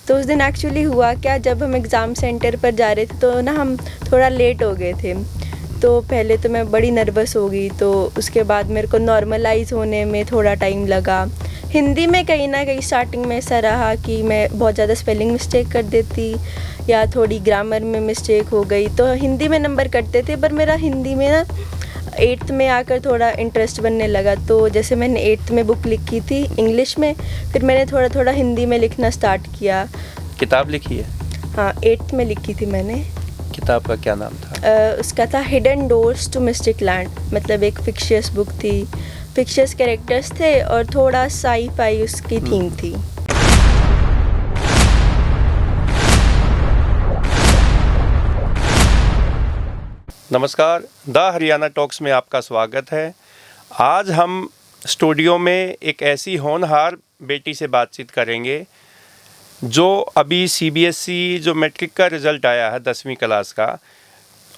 तो उस दिन एक्चुअली हुआ क्या, जब हम एग्ज़ाम सेंटर पर जा रहे थे तो ना हम थोड़ा लेट हो गए थे। तो पहले तो मैं बड़ी नर्वस हो गई, तो उसके बाद मेरे को नॉर्मलाइज़ होने में थोड़ा टाइम लगा। हिंदी में कहीं ना कहीं स्टार्टिंग में ऐसा रहा कि मैं बहुत ज़्यादा स्पेलिंग मिस्टेक कर देती या थोड़ी ग्रामर में मिस्टेक हो गई, तो हिंदी में नंबर कटते थे। पर मेरा हिंदी में ना 8th में आकर थोड़ा इंटरेस्ट बनने लगा। तो जैसे मैंने 8th में बुक लिखी थी इंग्लिश में, फिर मैंने थोड़ा थोड़ा हिंदी में लिखना स्टार्ट किया। किताब लिखी है? हाँ, 8th में लिखी थी मैंने। किताब का क्या नाम था? उसका था hidden doors to mystic land, मतलब एक फिक्शियस बुक थी, फिक्शियस कैरेक्टर्स थे और थोड़ा साई फाई उसकी थीम थी। नमस्कार, द हरियाणा टॉक्स में आपका स्वागत है। आज हम स्टूडियो में एक ऐसी होनहार बेटी से बातचीत करेंगे जो अभी सीबीएसई जो मैट्रिक का रिज़ल्ट आया है 10वीं क्लास का,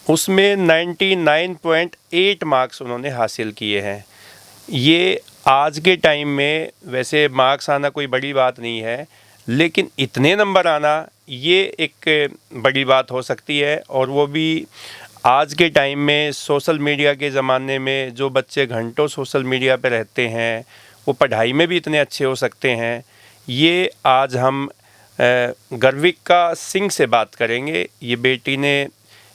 उसमें 99.8 मार्क्स उन्होंने हासिल किए हैं। ये आज के टाइम में वैसे मार्क्स आना कोई बड़ी बात नहीं है, लेकिन इतने नंबर आना ये एक बड़ी बात हो सकती है। और वो भी आज के टाइम में सोशल मीडिया के ज़माने में जो बच्चे घंटों सोशल मीडिया पे रहते हैं, वो पढ़ाई में भी इतने अच्छे हो सकते हैं। ये आज हम गर्विका सिंह से बात करेंगे। ये बेटी ने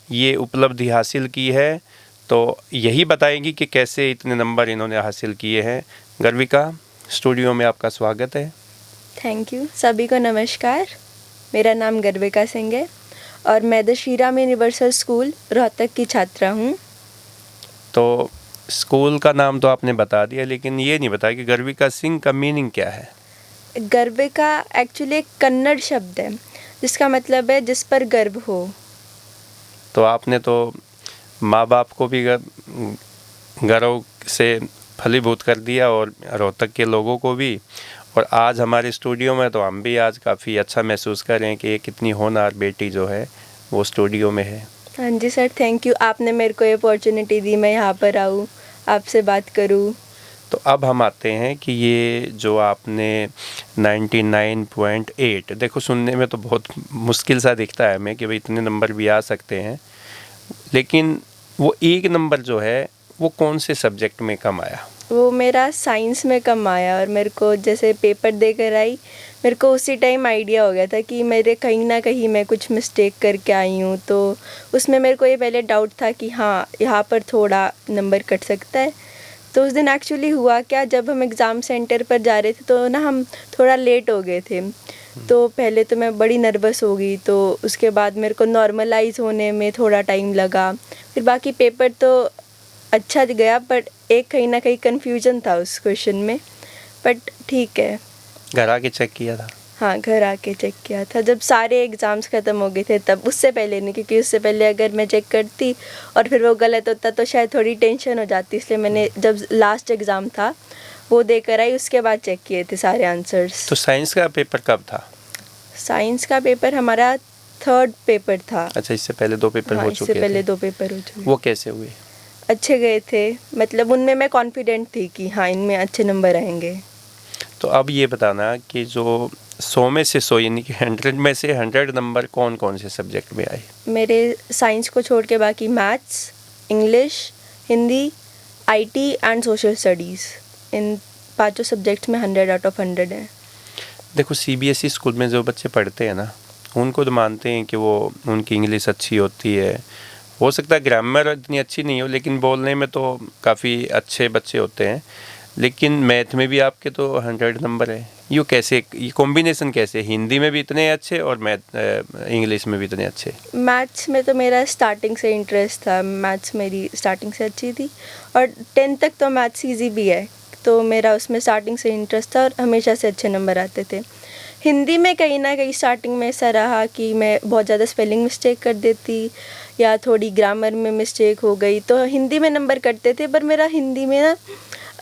ये उपलब्धि हासिल की है, तो यही बताएंगी कि कैसे इतने नंबर इन्होंने हासिल किए हैं। गर्विका, स्टूडियो में आपका स्वागत है। Thank you. सभी को नमस्कार। मेरा नाम गर्विका सिंह है और मैं the Shriram universal school Rohtak की छात्रा हूँ। तो स्कूल का नाम तो आपने बता दिया, लेकिन ये नहीं बताया कि गर्विका सिंह का मीनिंग क्या है। गर्विका एक्चुअली एक कन्नड़ शब्द है जिसका मतलब है जिस पर गर्व हो। तो आपने तो माँ बाप को भी गर्व से फलीभूत कर दिया और रोहतक के लोगों को भी। और आज हमारे स्टूडियो में तो हम भी आज काफ़ी अच्छा महसूस कर रहे हैं कि ये कितनी होनहार बेटी जो है वो स्टूडियो में है। हाँ जी सर, थैंक यू। आपने मेरे को ये अपॉर्चुनिटी दी, मैं यहाँ पर आऊँ, आपसे बात करूँ। तो अब हम आते हैं कि ये जो आपने 99.8, देखो सुनने में तो बहुत मुश्किल सा दिखता है हमें कि भाई इतने नंबर भी आ सकते हैं, लेकिन वो एक नंबर जो है वो कौन से सब्जेक्ट में कम आया? वो मेरा साइंस में कम आया और मेरे को जैसे पेपर देकर आई, मेरे को उसी टाइम आइडिया हो गया था कि मेरे कहीं ना कहीं मैं कुछ मिस्टेक करके आई हूँ। तो उसमें मेरे को ये पहले डाउट था कि हाँ, यहाँ पर थोड़ा नंबर कट सकता है। तो उस दिन एक्चुअली हुआ क्या, जब हम एग्ज़ाम सेंटर पर जा रहे थे तो ना हम थोड़ा लेट हो गए थे। तो पहले तो मैं बड़ी नर्वस हो गई, तो उसके बाद मेरे को नॉर्मलाइज़ होने में थोड़ा टाइम लगा। फिर बाकी पेपर तो अच्छा गया, बट एक कहीं ना कहीं कन्फ्यूजन था उस क्वेश्चन में, बट ठीक है। घर आके चेक किया था? हाँ, घर आके चेक किया था जब सारे एग्ज़ाम्स ख़त्म हो गए थे तब। उससे पहले नहीं, क्योंकि उससे पहले अगर मैं चेक करती और फिर वो गलत होता तो शायद थोड़ी टेंशन हो जाती। इसलिए मैंने जब लास्ट एग्ज़ाम था वो देकर आई, उसके बाद चेक किए थे सारे आंसर्स। तो साइंस का पेपर कब था? साइंस का पेपर हमारा 3rd पेपर था। अच्छा, इससे पहले 2 पेपर हाँ, हो इससे चुके पहले थे। 2 पेपर हो चुके। वो कैसे हुए? अच्छे गए थे, मतलब उनमें मैं कॉन्फिडेंट थी कि हाँ, इनमें अच्छे नंबर आएंगे। तो अब ये बताना कि जो 100 में से 100 यानी कि 100 में से 100 नंबर कौन कौन से सब्जेक्ट में आए? मेरे साइंस को छोड़ के बाकी maths, English, Hindi, IT and social studies, in 5 subjects में 100 आउट ऑफ 100 है। देखो, सीबीएसई स्कूल में जो बच्चे पढ़ते हैं ना, उनको तो मानते हैं कि वो उनकी इंग्लिश अच्छी होती है, हो सकता है ग्रामर इतनी अच्छी नहीं हो, लेकिन बोलने में तो काफ़ी अच्छे बच्चे होते हैं। लेकिन मैथ में भी आपके तो 100 नंबर है। ये कैसे, ये कॉम्बिनेशन कैसे, हिंदी में भी इतने अच्छे और मैथ इंग्लिश में भी इतने अच्छे? मैथ्स में तो मेरा स्टार्टिंग से इंटरेस्ट था, मैथ्स मेरी स्टार्टिंग से अच्छी थी और 10th तक तो मैथ्स ईजी भी है, तो मेरा उसमें स्टार्टिंग से इंटरेस्ट था और हमेशा से अच्छे नंबर आते थे। हिंदी में कहीं ना कहीं स्टार्टिंग में ऐसा रहा कि मैं बहुत ज़्यादा स्पेलिंग मिस्टेक कर देती या थोड़ी ग्रामर में मिस्टेक हो गई, तो हिंदी में नंबर कटते थे। पर मेरा हिंदी में ना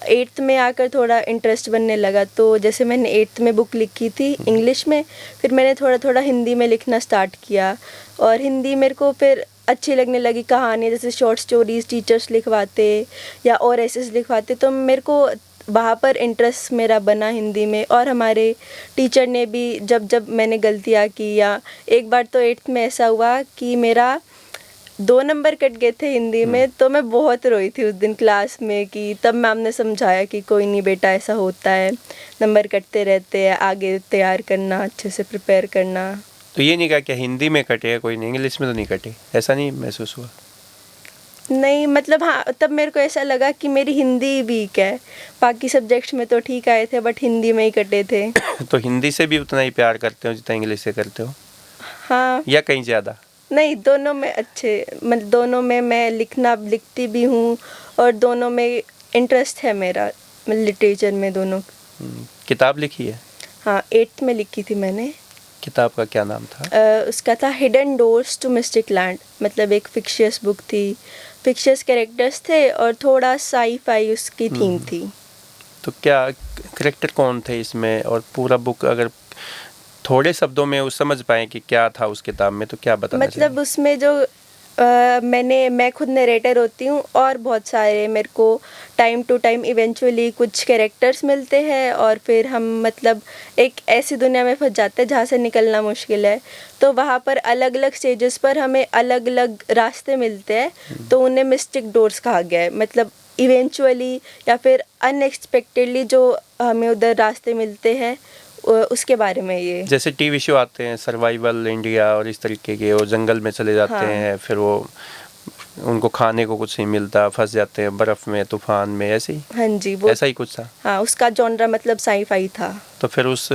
8th में आकर थोड़ा इंटरेस्ट बनने लगा। तो जैसे मैंने 8th में बुक लिखी थी इंग्लिश में, फिर मैंने थोड़ा थोड़ा हिंदी में लिखना स्टार्ट किया और हिंदी मेरे को फिर अच्छी लगने लगी। कहानी जैसे शॉर्ट स्टोरीज़ टीचर्स लिखवाते या और एसेस लिखवाते, तो मेरे को वहाँ पर इंटरेस्ट मेरा बना हिंदी में। और हमारे टीचर ने भी जब जब मैंने गलतियाँ की, या एक बार तो 8th में ऐसा हुआ कि मेरा 2 नंबर कट गए थे हिंदी में, तो मैं बहुत रोई थी उस दिन क्लास में। कि तब मैम ने समझाया कि कोई नहीं बेटा, ऐसा होता है, नंबर कटते रहते हैं, आगे तैयार करना, अच्छे से प्रिपेयर करना। तो ये नहीं कहा कि हिंदी में कटे, कोई नहीं, इंग्लिश में तो नहीं कटे, ऐसा नहीं महसूस हुआ? नहीं, मतलब हाँ, तब मेरे को ऐसा लगा कि मेरी हिंदी वीक है। बाकी सब्जेक्ट्स में तो ठीक आए थे, बट हिंदी में ही कटे थे। तो हिंदी से भी उतना ही प्यार करते हो जितना इंग्लिश से करते हो, हाँ। या कहीं ज़्यादा? नहीं, दोनों में अच्छे, मतलब दोनों में मैं लिखती भी हूँ, और दोनों में इंटरेस्ट है मेरा, मतलब लिटरेचर में दोनों। किताब लिखी है? हाँ, 8th में लिखी थी मैंने। किताब का क्या नाम था? उसका था hidden doors to mystic land. मतलब एक फिक्शियस बुक थी, फिक्शियस कैरेक्टर्स थे और थोड़ा साई-फाई उसकी थीम थी। तो क्या कैरेक्टर कौन थे इसमें, और पूरा बुक अगर थोड़े शब्दों में वो समझ पाए कि क्या था उस किताब में, तो क्या बताना मतलब उसमें जो मैं खुद नरेटर होती हूँ, और बहुत सारे मेरे को टाइम टू टाइम इवेंचुअली कुछ कैरेक्टर्स मिलते हैं, और फिर हम मतलब एक ऐसी दुनिया में फंस जाते हैं जहाँ से निकलना मुश्किल है। तो वहाँ पर अलग अलग स्टेजेस पर हमें अलग अलग रास्ते मिलते हैं, तो उन्हें मिस्टिक डोर्स कहा गया है। मतलब इवेंचुअली या फिर अनएक्सपेक्टेडली जो हमें उधर रास्ते मिलते हैं, उसके बारे में ये। जैसे टीवी शो आते हैं सर्वाइवल इंडिया और इस तरीके के, वो जंगल में चले जाते हाँ। हैं, फिर वो उनको खाने को कुछ नहीं मिलता, फंस जाते हैं बर्फ में, तूफान में, ऐसे ही? हाँ जी, वो ऐसा ही कुछ था? हाँ, उसका जॉनरा मतलब साई-फाई था। तो फिर उस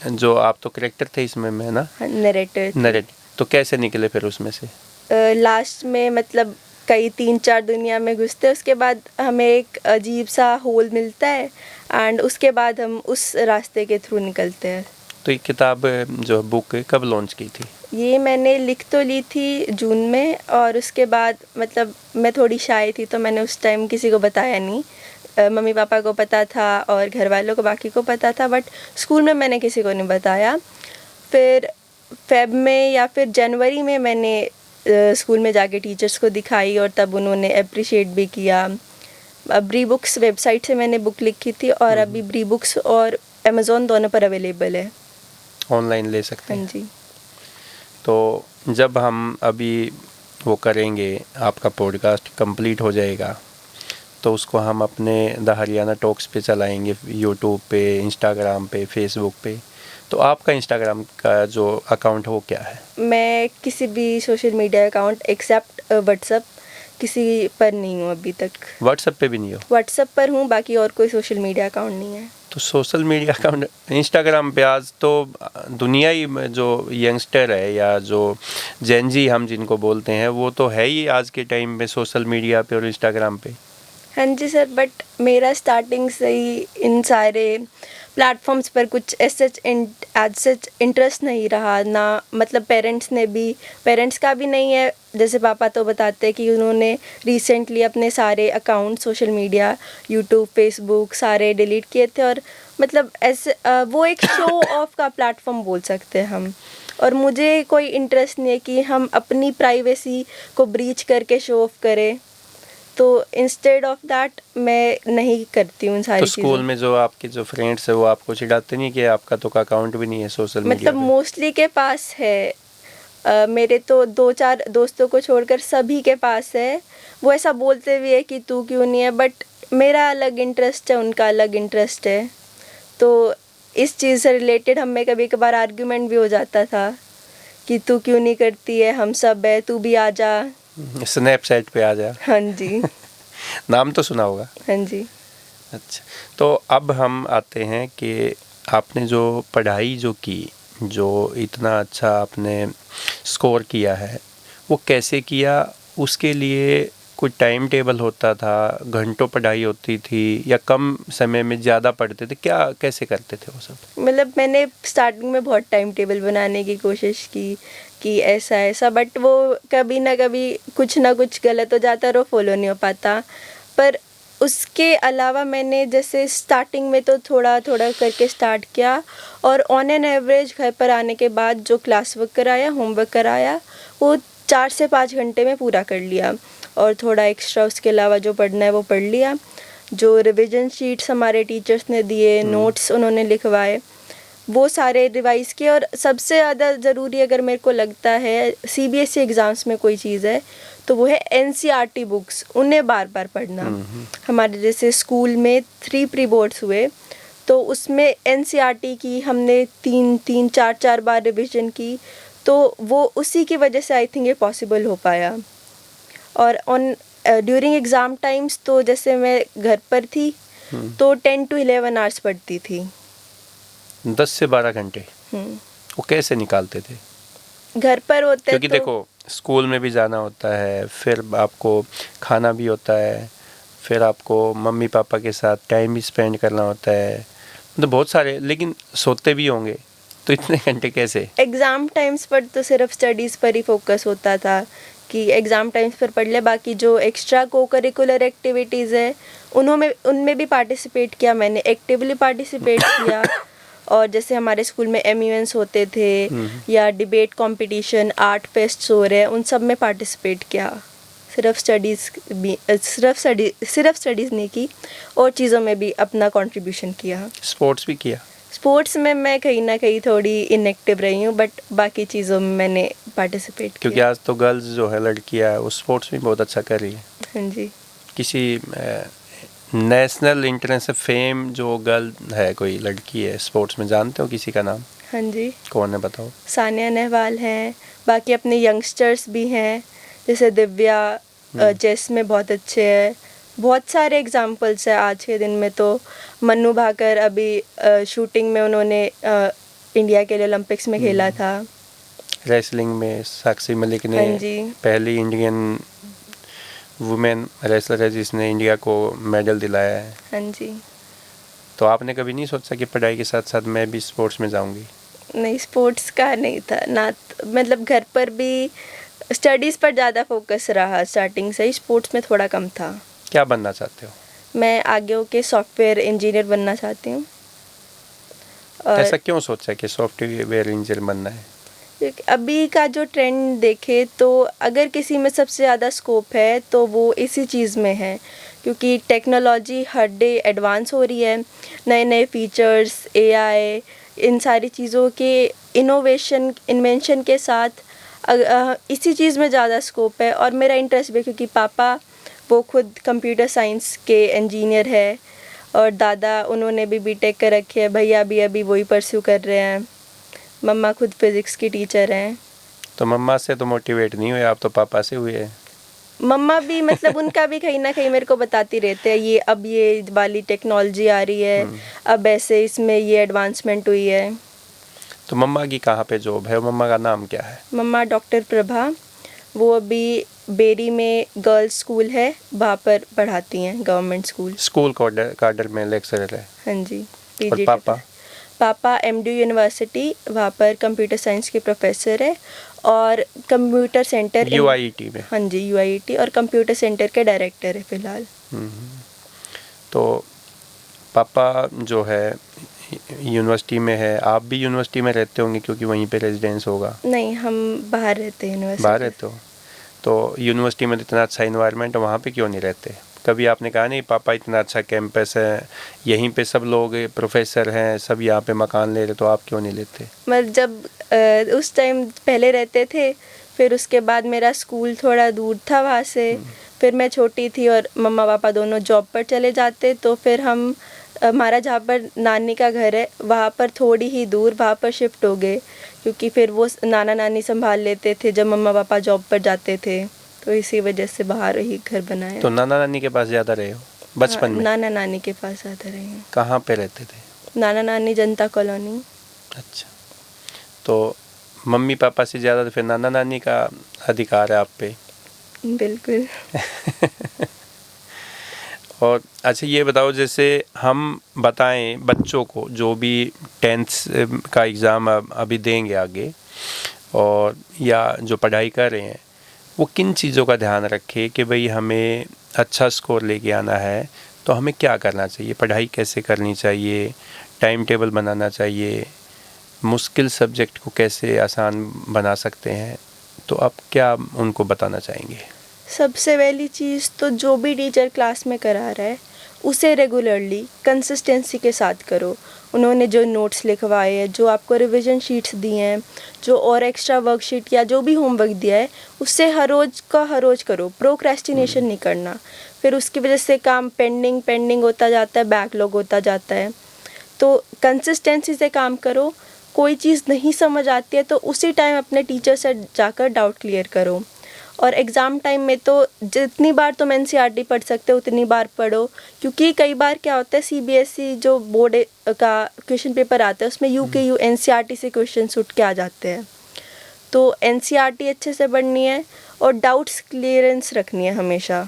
जो आप तो कैरेक्टर थे इसमें में ना, हाँ, नरेटर। तो कैसे निकले फिर उसमें से? लास्ट में मतलब कई 3-4 दुनिया में घुसते, उसके बाद हमें एक अजीब सा होल मिलता है, एंड उसके बाद हम उस रास्ते के थ्रू निकलते हैं। तो ये किताब जो बुक कब लॉन्च की थी? ये मैंने लिख तो ली थी जून में, और उसके बाद मतलब मैं थोड़ी शाय थी, तो मैंने उस टाइम किसी को बताया नहीं। मम्मी पापा को पता था और घर वालों को, बाकी को पता था, बट स्कूल में मैंने किसी को नहीं बताया। फिर फेब में या फिर जनवरी में मैंने स्कूल में जाके टीचर्स को दिखाई, और तब उन्होंने अप्रिशिएट भी किया। ब्री बुक्स वेबसाइट से मैंने बुक लिखी थी, और अभी ब्री बुक्स और अमेज़ॉन दोनों पर अवेलेबल है, ऑनलाइन ले सकते हैं। हाँ जी। तो जब हम अभी वो करेंगे, आपका पॉडकास्ट कंप्लीट हो जाएगा, तो उसको हम अपने द हरियाणा टॉक्स पे चलाएंगे, यूट्यूब पे, इंस्टाग्राम पे, फेसबुक पे। तो आपका इंस्टाग्राम का जो अकाउंट है वो क्या है? मैं किसी भी social media account except WhatsApp किसी पर नहीं हूँ अभी तक। व्हाट्सएप पे भी नहीं हो? व्हाट्सएप पर हूँ, बाकी और कोई सोशल मीडिया अकाउंट नहीं है। तो सोशल मीडिया अकाउंट इंस्टाग्राम पे आज तो दुनिया ही में जो यंगस्टर है, या जो जेनजी हम जिनको बोलते हैं, वो तो है ही आज के टाइम में सोशल मीडिया पे और इंस्टाग्राम पे। हाँ जी सर, बट मेरा स्टार्टिंग से ही इन सारे प्लेटफॉर्म्स पर कुछ एज सच इंटरेस्ट नहीं रहा ना। मतलब पेरेंट्स का भी नहीं है। जैसे पापा तो बताते हैं कि उन्होंने रिसेंटली अपने सारे account social media, YouTube, Facebook सारे डिलीट किए थे, और मतलब ऐसे वो एक शो ऑफ का प्लेटफॉर्म बोल सकते हैं हम। और मुझे कोई इंटरेस्ट नहीं है कि हम अपनी प्राइवेसी को ब्रीच करके शो ऑफ करें, तो इंस्टेड ऑफ दैट मैं नहीं करती हूँ सारी चीज़ें। तो स्कूल में जो आपके जो फ्रेंड्स है वो आपको चिढ़ाते नहीं कि आपका तो अकाउंट भी नहीं है सोशल मीडिया मतलब मोस्टली के पास है। मेरे तो 2-4 दोस्तों को छोड़कर सभी के पास है। वो ऐसा बोलते भी है कि तू क्यों नहीं है, बट मेरा अलग इंटरेस्ट है, उनका अलग इंटरेस्ट है। तो इस चीज़ से रिलेटेड हमें कभी कभार आर्ग्यूमेंट भी हो जाता था कि तू क्यों नहीं करती है, हम सब है, तू भी आ जा, स्नैपचैट पे आ जा। हाँ जी। नाम तो सुना होगा। हाँ जी। अच्छा, तो अब हम आते हैं कि आपने जो पढ़ाई जो की, जो इतना अच्छा आपने स्कोर किया है, वो कैसे किया? उसके लिए कोई टाइम टेबल होता था, घंटों पढ़ाई होती थी, या कम समय में ज़्यादा पढ़ते थे? क्या कैसे करते थे वो सब? मतलब मैंने स्टार्टिंग में बहुत टाइम टेबल बनाने की कोशिश की कि ऐसा ऐसा, बट वो कभी ना कभी कुछ ना कुछ गलत हो जाता और वो फॉलो नहीं हो पाता। पर उसके अलावा मैंने जैसे स्टार्टिंग में तो थोड़ा थोड़ा करके स्टार्ट किया, और ऑन एन एवरेज घर पर आने के बाद जो क्लास वर्क कराया, होमवर्क कराया, वो 4 से 5 घंटे में पूरा कर लिया, और थोड़ा एक्स्ट्रा उसके अलावा जो पढ़ना है वो पढ़ लिया। जो रिवीजन शीट्स हमारे टीचर्स ने दिए, नोट्स उन्होंने लिखवाए, वो सारे रिवाइज़ किए। और सबसे ज़्यादा ज़रूरी अगर मेरे को लगता है सीबीएसई एग्ज़ाम्स में कोई चीज़ है तो वो है एनसीईआरटी बुक्स, उन्हें बार बार पढ़ना। हमारे जैसे स्कूल में 3 प्री बोर्ड्स हुए तो उसमें एनसीईआरटी की हमने 3 4 बार रिवीजन की, तो वो उसी की वजह से आई थिंक ये पॉसिबल हो पाया। और ड्यूरिंग एग्ज़ाम टाइम्स तो जैसे मैं घर पर थी तो 10 to 11 आवर्स पढ़ती थी। 10 से 12 घंटे वो कैसे निकालते थे? घर पर होते क्योंकि तो देखो स्कूल में भी जाना होता है, फिर आपको खाना भी होता है, फिर आपको मम्मी पापा के साथ टाइम भी स्पेंड करना होता है, मतलब बहुत सारे, लेकिन सोते भी होंगे, तो इतने घंटे कैसे? एग्ज़ाम टाइम्स पर तो सिर्फ स्टडीज़ पर ही फोकस होता था कि एग्ज़ाम टाइम्स पर पढ़ ले। बाकी जो एक्स्ट्रा को करिकुलर एक्टिविटीज़ है उनमें भी पार्टिसिपेट किया मैंने, एक्टिवली पार्टिसिपेट किया। और जैसे हमारे स्कूल में एमयूएंस होते थे या डिबेट कंपटीशन, आर्ट फेस्ट्स हो रहे हैं, उन सब में पार्टिसिपेट किया। सिर्फ स्टडीज़ नहीं की, और चीज़ों में भी अपना कंट्रीब्यूशन किया। स्पोर्ट्स भी किया? स्पोर्ट्स में मैं कहीं ना कहीं थोड़ी इनएक्टिव रही हूँ, बट बाकी चीज़ों में मैंने पार्टिसिपेट किया। क्योंकि आज तो गर्ल्स जो है लड़कियाँ वो स्पोर्ट्स में बहुत अच्छा कर रही है। हाँ जी। किसी नेशनल इंटरनेशनल फेम जो गर्ल है, कोई लड़की है स्पोर्ट्स में, जानते हो किसी का नाम? हाँ जी। कौन है बताओ? सानिया नेहवाल हैं, बाकी अपने यंगस्टर्स भी हैं जैसे दिव्या, चेस में बहुत अच्छे हैं। बहुत सारे एग्जाम्पल्स हैं आज के दिन में। तो मन्नू भाकर अभी शूटिंग में उन्होंने इंडिया के लिए ओलंपिक्स में खेला था। रेसलिंग में साक्षी मलिक ने हाँ जी। पहली इंडियन वुमेन रेसलर है जिसने इंडिया को मेडल दिलाया है। हाँ जी। तो आपने कभी नहीं सोचा कि पढ़ाई के साथ साथ मैं भी स्पोर्ट्स में जाऊंगी? नहीं, स्पोर्ट्स का नहीं था ना, मतलब घर पर भी स्टडीज़ पर ज़्यादा फोकस रहा स्टार्टिंग से ही, स्पोर्ट्स में थोड़ा कम था। क्या बनना चाहते हो? मैं आगे होके सॉफ्टवेयर इंजीनियर बनना चाहती हूँ। ऐसा क्यों सोचा कि सॉफ्टवेयर इंजीनियर बनना है? अभी का जो ट्रेंड देखे तो अगर किसी में सबसे ज़्यादा स्कोप है तो वो इसी चीज़ में है, क्योंकि टेक्नोलॉजी हर डे एडवांस हो रही है। नए नए फीचर्स, एआई, इन सारी चीज़ों के इन्वेंशन के साथ इसी चीज़ में ज़्यादा स्कोप है। और मेरा इंटरेस्ट भी, क्योंकि पापा वो खुद कंप्यूटर साइंस के इंजीनियर है और दादा उन्होंने भी बीटेक कर रखे है, भैया भी अभी वही परस्यू कर रहे हैं, मम्मा खुद फिज़िक्स की टीचर हैं। तो मम्मा से तो मोटिवेट नहीं हुए आप, तो पापा से हुए हैं। मम्मा भी मतलब उनका भी कहीं ना कहीं मेरे को बताती रहते हैं, ये अब ये वाली टेक्नोलॉजी आ रही है, अब ऐसे इसमें ये एडवांसमेंट हुई है। तो मम्मा की कहाँ पे जॉब है? मम्मा का नाम क्या है? मम्मा डॉक्टर प्रभा, वो अभी बेरी में गर्ल्स स्कूल है, वहाँ पर पढ़ाती हैं, गवर्नमेंट स्कूल काडर में लेक्चरर है। हाँ जी। और पापा एमडी यूनिवर्सिटी, वहाँ पर कंप्यूटर साइंस के प्रोफेसर है, और कंप्यूटर सेंटर यूआईटी में। हाँ जी, यूआईटी, और कंप्यूटर सेंटर के डायरेक्टर है फिलहाल। तो पापा जो है यूनिवर्सिटी में है, आप भी यूनिवर्सिटी में रहते होंगे क्योंकि वहीं पे रेजिडेंस होगा? नहीं, हम बाहर रहते हैं यूनिवर्सिटी। बाहर रहते हो? तो यूनिवर्सिटी में तो इतना अच्छा इन्वायरमेंट है, वहाँ पे क्यों नहीं रहते? कभी आपने कहा नहीं पापा इतना अच्छा कैंपस है, यहीं पे सब लोग प्रोफेसर हैं, सब यहाँ पे मकान ले रहे, तो आप क्यों नहीं लेते? मतलब जब उस टाइम पहले रहते थे, फिर उसके बाद मेरा स्कूल थोड़ा दूर था वहाँ से, फिर मैं छोटी थी और मम्मा पापा दोनों जॉब पर चले जाते, तो फिर हमारा जहाँ पर नानी का घर है वहाँ पर थोड़ी ही दूर वहाँ पर शिफ्ट हो गए, क्योंकि फिर वो नाना नानी संभाल लेते थे जब मम्मा पापा जॉब पर जाते थे, तो इसी वजह से बाहर ही घर बनाया। तो नाना नानी के पास ज़्यादा रहे हो बचपन में? नाना नानी के पास ज़्यादा रहे हैं। कहाँ पे रहते थे? नाना नानी जनता कॉलोनी। अच्छा, तो मम्मी पापा से ज़्यादा तो फिर नाना नानी का अधिकार है आप पे। बिल्कुल। और अच्छा ये बताओ, जैसे हम बताएं बच्चों को जो भी 10th का एग्ज़ाम अभी देंगे आगे, और या जो पढ़ाई कर रहे हैं, वो किन चीज़ों का ध्यान रखें कि भाई हमें अच्छा स्कोर लेके आना है, तो हमें क्या करना चाहिए, पढ़ाई कैसे करनी चाहिए, टाइम टेबल बनाना चाहिए, मुश्किल सब्जेक्ट को कैसे आसान बना सकते हैं, तो आप क्या उनको बताना चाहेंगे? सबसे पहली चीज़ तो जो भी टीचर क्लास में करा रहा है उसे रेगुलरली कंसिस्टेंसी के साथ करो। उन्होंने जो नोट्स लिखवाए हैं, जो आपको रिवीजन शीट्स दी हैं, जो और एक्स्ट्रा वर्कशीट या जो भी होमवर्क दिया है, उससे हर रोज़ का हर रोज़ करो। प्रोक्रेस्टिनेशन नहीं करना, फिर उसकी वजह से काम पेंडिंग होता जाता है, बैकलॉग होता जाता है। तो कंसिस्टेंसी से काम करो। कोई चीज़ नहीं समझ आती है तो उसी टाइम अपने टीचर से जाकर डाउट क्लियर करो। और एग्ज़ाम टाइम में तो जितनी बार तुम एनसीईआरटी पढ़ सकते हो उतनी बार पढ़ो, क्योंकि कई बार क्या होता है, सीबीएसई जो बोर्ड का क्वेश्चन पेपर आता है उसमें यूकेयू एनसीईआरटी से क्वेश्चन उठ के आ जाते हैं। तो एनसीईआरटी अच्छे से पढ़नी है और डाउट्स क्लियरेंस रखनी है हमेशा।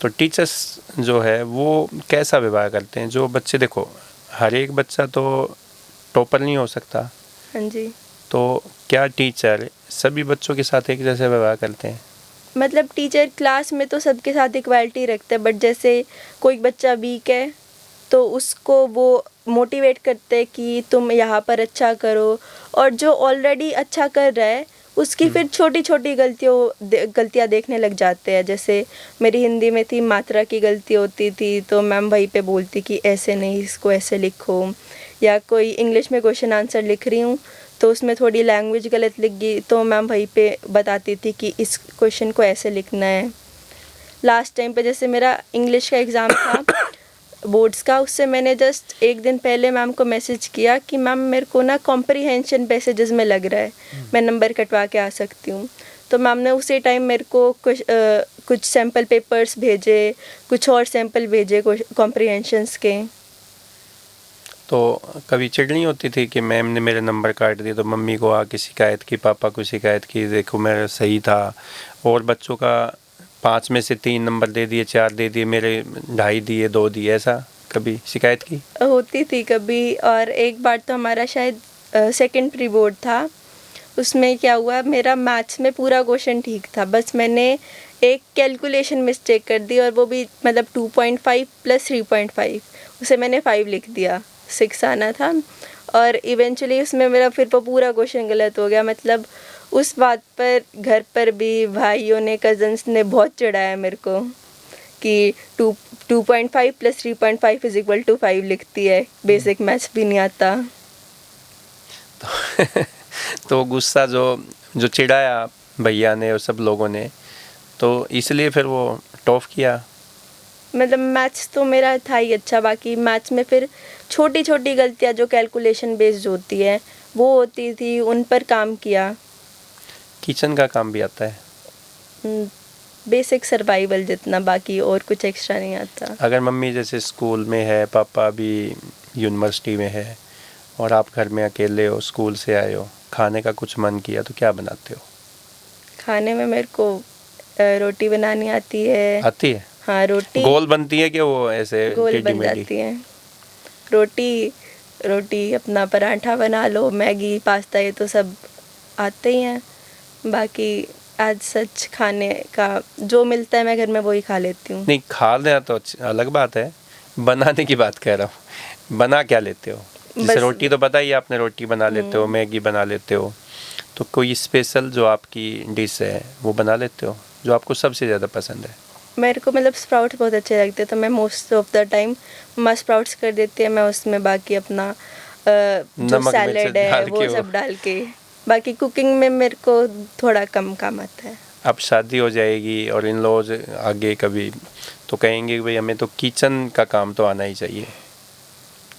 तो टीचर्स जो है वो कैसा व्यवहार करते हैं? जो बच्चे, देखो हर एक बच्चा तो टॉपर नहीं हो सकता, हाँ जी। तो क्या टीचर सभी बच्चों के साथ एक जैसे व्यवहार करते हैं? मतलब टीचर क्लास में तो सबके साथ इक्वालिटी रखते हैं, बट जैसे कोई बच्चा वीक है तो उसको वो मोटिवेट करते हैं कि तुम यहाँ पर अच्छा करो, और जो ऑलरेडी अच्छा कर रहा है उसकी फिर छोटी छोटी गलतियाँ देखने लग जाते हैं। जैसे मेरी हिंदी में थी, मात्रा की गलती होती थी तो मैम वहीं पे बोलती कि ऐसे नहीं, इसको ऐसे लिखो। या कोई इंग्लिश में क्वेश्चन आंसर लिख रही हूँ तो उसमें थोड़ी लैंग्वेज गलत लिख गई तो मैम वहीं पे बताती थी कि इस क्वेश्चन को ऐसे लिखना है। लास्ट टाइम पे जैसे मेरा इंग्लिश का एग्ज़ाम था बोर्ड्स का, उससे मैंने जस्ट एक दिन पहले मैम को मैसेज किया कि मैम मेरे को ना कॉम्प्रीहेंशन पैसेजेस में लग रहा है, मैं नंबर कटवा के आ सकती हूँ। तो मैम ने उसी टाइम मेरे को कुछ सैम्पल पेपर्स भेजे, कुछ और सैम्पल भेजे कॉम्प्रीहेंशंस के। तो कभी चिढ़ नहीं होती थी कि मैम ने मेरे नंबर काट दिए, तो मम्मी को आके शिकायत की, पापा को शिकायत की, देखो मेरा सही था, और बच्चों का 5 में से 3 नंबर दे दिए, 4 दे दिए, मेरे 2.5 दिए, 2 दिए, ऐसा कभी शिकायत की? होती थी कभी। और एक बार तो हमारा शायद सेकंड प्री बोर्ड था, उसमें क्या हुआ, मेरा मैथ्स में पूरा क्वेश्चन ठीक था, बस मैंने एक कैलकुलेशन मिस्टेक कर दी, और वो भी मतलब 2.5 + 3.5, उसे मैंने 5 लिख दिया, 6 आना था। और इवेंचुअली उसमें मेरा फिर वो पूरा क्वेश्चन गलत हो गया। मतलब उस बात पर घर पर भी भाइयों ने, कज़न्स ने बहुत चिढ़ाया मेरे को कि 2.5 + 3.5 = 5 लिखती है, बेसिक मैथ्स भी नहीं आता। तो गुस्सा जो चिढ़ाया भैया ने और सब लोगों ने, तो इसलिए फिर वो टॉप किया। मतलब मैथ्स तो मेरा था ही अच्छा, बाकी मैथ्स में फिर छोटी छोटी गलतियाँ जो कैलकुलेशन बेस्ड होती है वो होती थी, उन पर काम किया। किचन का काम भी आता है? बेसिक सर्वाइवल जितना, बाकी और कुछ एक्स्ट्रा नहीं आता। अगर मम्मी जैसे स्कूल में है, पापा भी यूनिवर्सिटी में है, और आप घर में अकेले हो, स्कूल से आए हो, खाने का कुछ मन किया तो क्या बनाते हो? खाने में मेरे को रोटी बनानी आती है। आती है? हाँ, रोटी गोल बनती है कि वो ऐसे गोल टेढ़ी बन मेढ़ी? जाती है। रोटी अपना पराठा बना लो, मैगी, पास्ता, ये तो सब आते ही हैं। बाकी आज सच खाने का जो मिलता है मैं घर में वही खा लेती हूँ। नहीं, खा लेना तो अलग बात है, बनाने की बात कह रहा हूँ। बना क्या लेते हो? जैसे रोटी तो पता ही, आपने रोटी बना लेते हो, मैगी बना लेते हो, तो कोई स्पेशल जो आपकी डिश है वो बना लेते हो जो आपको सबसे ज़्यादा पसंद है? मेरे को मतलब स्प्राउट्स बहुत अच्छे लगते हैं, तो मैं मोस्ट ऑफ द टाइम मम्मा स्प्राउट्स कर देती है, मैं उसमें बाकी अपना जो नमक मिर्च सैलेड है डाल वो के सब डाल के। बाकी कुकिंग में मेरे को थोड़ा कम काम आता है। अब शादी हो जाएगी और इन लॉज आगे कभी तो कहेंगे कि भाई हमें तो किचन का काम तो आना ही चाहिए,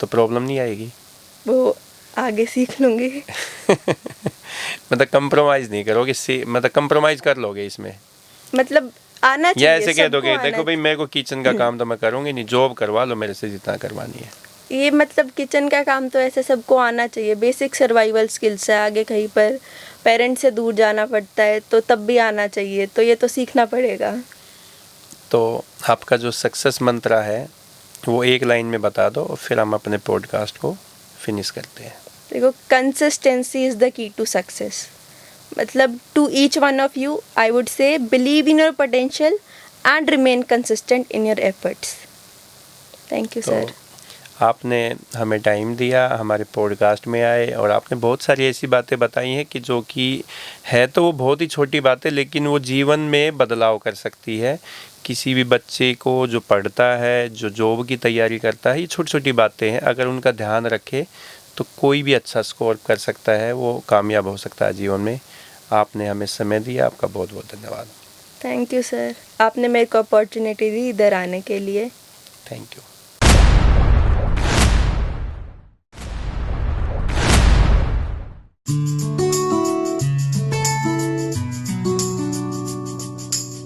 तो प्रॉब्लम नहीं आएगी? वो आगे सीख लूँगी। मतलब कंप्रोमाइज़ नहीं करोगे, मतलब कंप्रोमाइज़ कर लोगे इसमें? मतलब आना चाहिए, या ऐसे कह सबको दोगे आना देखो भाई मेरे को किचन का काम तो मैं करूँगी नहीं, जॉब करवा लो मेरे से जितना करवानी है। ये मतलब किचन का काम तो ऐसे सबको आना चाहिए, बेसिक सर्वाइवल स्किल्स है। आगे कहीं पर पेरेंट्स से दूर जाना पड़ता है तो तब भी आना चाहिए, तो ये तो सीखना पड़ेगा। तो आपका जो सक्सेस मंत्र है वो एक लाइन में बता दो और फिर हम अपने पॉडकास्ट को फिनिश करते हैं। देखो, consistency is the key to success. मतलब to each one of you I would say believe in your potential and remain consistent in your efforts. Thank you sir. आपने हमें टाइम दिया, हमारे पॉडकास्ट में आए और आपने बहुत सारी ऐसी बातें बताई हैं कि जो कि है तो वो बहुत ही छोटी बातें, लेकिन वो जीवन में बदलाव कर सकती है। किसी भी बच्चे को जो पढ़ता है, जो जॉब की तैयारी करता है, ये छोटी-छोटी बातें हैं, अगर उनका ध्यान रखे तो कोई भी अच्छा स्कोर कर सकता है, वो कामयाब हो सकता है जीवन में। आपने हमें समय दिया, आपका बहुत-बहुत धन्यवाद। थैंक यू सर, आपने मेरे को अपॉर्चुनिटी दी इधर आने के लिए। Thank you.